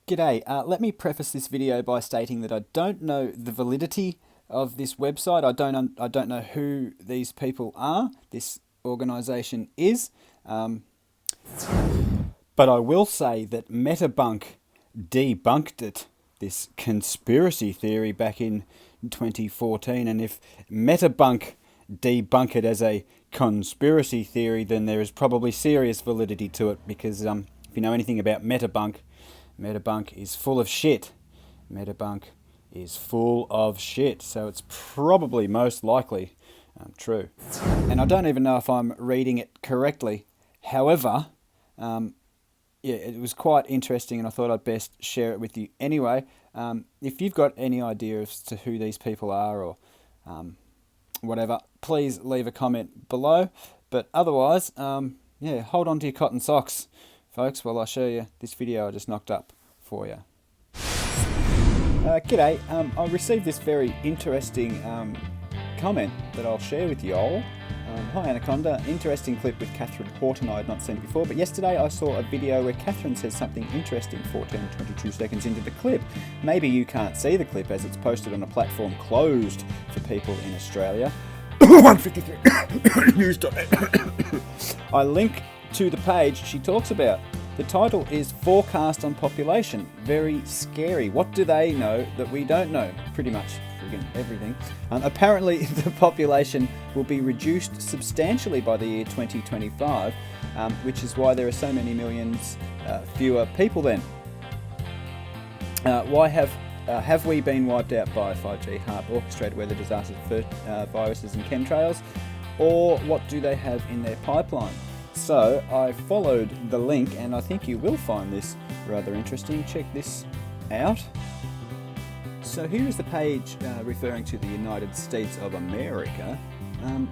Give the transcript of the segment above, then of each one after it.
G'day, let me preface this video by stating that I don't know the validity of this website. I don't know who these people are, this organisation is, but I will say that Metabunk debunked it, this conspiracy theory back in 2014, and if Metabunk debunk it as a conspiracy theory, then there is probably serious validity to it, because if you know anything about Metabunk is full of shit. Metabunk is full of shit, so it's probably most likely true. And I don't even know if I'm reading it correctly. However, it was quite interesting, and I thought I'd best share it with you anyway. If you've got any idea as to who these people are or whatever, please leave a comment below. But otherwise, hold on to your cotton socks, folks, while I show you this video I just knocked up for you. G'day, I received this very interesting comment that I'll share with you all. Hi Anaconda, interesting clip with Catherine Horton. I had not seen it before, but yesterday I saw a video where Catherine says something interesting 22 seconds into the clip. Maybe you can't see the clip as it's posted on a platform closed for people in Australia. 153 news.net. I link to the page she talks about. The title is Forecast on Population. Very scary. What do they know that we don't know? Pretty much friggin' everything. Apparently the population will be reduced substantially by the year 2025, which is why there are so many millions fewer people then. Why have we been wiped out by 5G, HARP, orchestrated weather disasters, viruses and chemtrails? Or what do they have in their pipeline? So I followed the link, and I think you will find this rather interesting. Check this out. So here is the page referring to the United States of America, and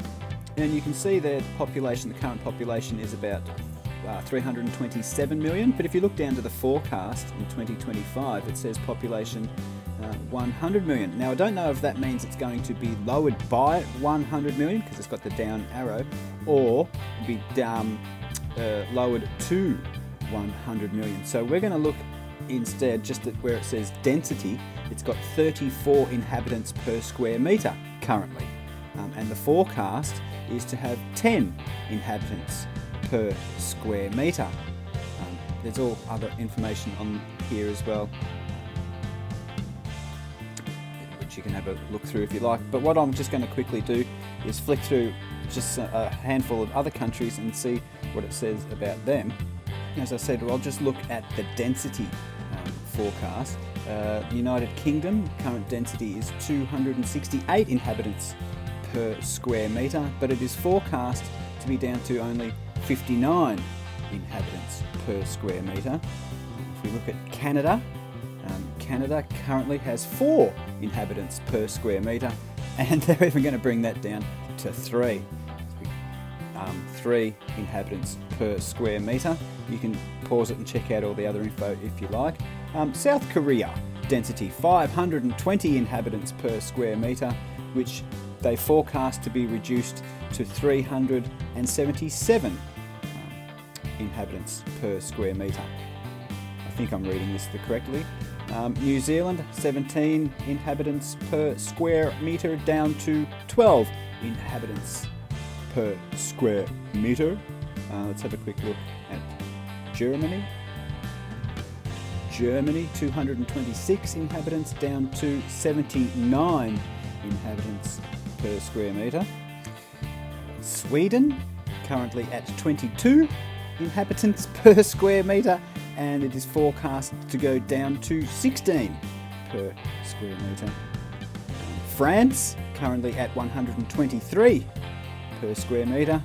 you can see there the population, the current population is about 327 million, but if you look down to the forecast in 2025, it says population 100 million. Now I don't know if that means it's going to be lowered by 100 million because it's got the down arrow, or be lowered to 100 million. So we're going to look instead just at where it says density. It's got 34 inhabitants per square metre currently, and the forecast is to have 10 inhabitants per square metre. There's all other information on here as well, which you can have a look through if you like. But what I'm just going to quickly do is flick through just a handful of other countries and see what it says about them. As I said, I'll just look at the density forecast. United Kingdom, current density is 268 inhabitants per square metre, but it is forecast to be down to only 59 inhabitants per square metre. If we look at Canada, Canada currently has 4 inhabitants per square metre, and they're even going to bring that down to 3. 3 inhabitants per square metre. You can pause it and check out all the other info if you like. South Korea, density 520 inhabitants per square metre, which they forecast to be reduced to 377 inhabitants per square metre. I think I'm reading this correctly. New Zealand, 17 inhabitants per square metre, down to 12 inhabitants per square metre. Let's have a quick look at Germany. Germany, 226 inhabitants, down to 79 inhabitants per square metre. Sweden, currently at 22 inhabitants per square metre, and it is forecast to go down to 16 per square metre. France, currently at 123 per square metre,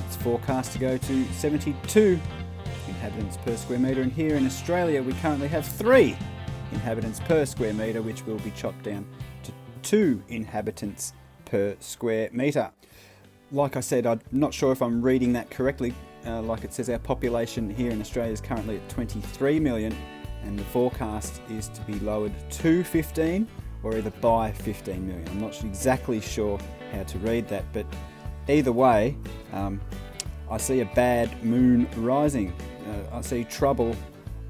it's forecast to go to 72 inhabitants per square metre. And here in Australia we currently have 3 inhabitants per square metre, which will be chopped down to 2 inhabitants per square metre. Like I said, I'm not sure if I'm reading that correctly. Like it says, our population here in Australia is currently at 23 million, and the forecast is to be lowered to 15 or either by 15 million. I'm not exactly sure how to read that, but either way, I see a bad moon rising. I see trouble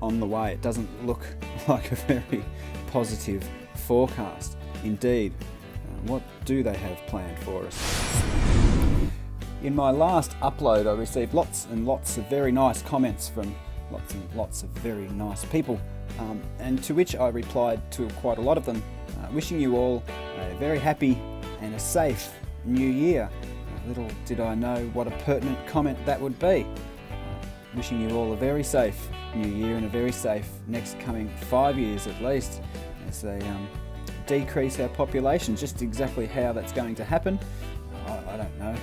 on the way. It doesn't look like a very positive forecast. Indeed, what do they have planned for us? In my last upload, I received lots and lots of very nice comments from lots and lots of very nice people, and to which I replied to quite a lot of them, wishing you all a very happy and a safe new year. Little did I know what a pertinent comment that would be. Wishing you all a very safe new year and a very safe next coming 5 years at least, as they decrease our population. Just exactly how that's going to happen, I don't know,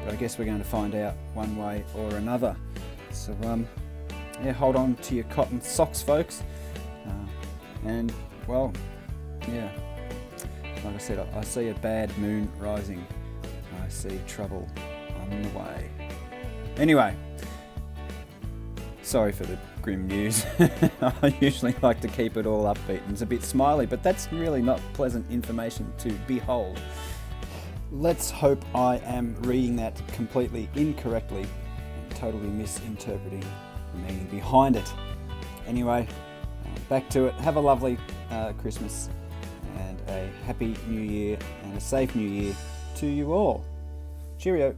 but I guess we're going to find out one way or another. So yeah, hold on to your cotton socks, folks, and well, yeah, like I said, I see a bad moon rising. I see trouble on the way. Anyway, sorry for the grim news. I usually like to keep it all upbeat and it's a bit smiley, but that's really not pleasant information to behold. Let's hope I am reading that completely incorrectly and totally misinterpreting the meaning behind it. Anyway, back to it. Have a lovely Christmas and a happy new year and a safe new year to you all. Cheerio.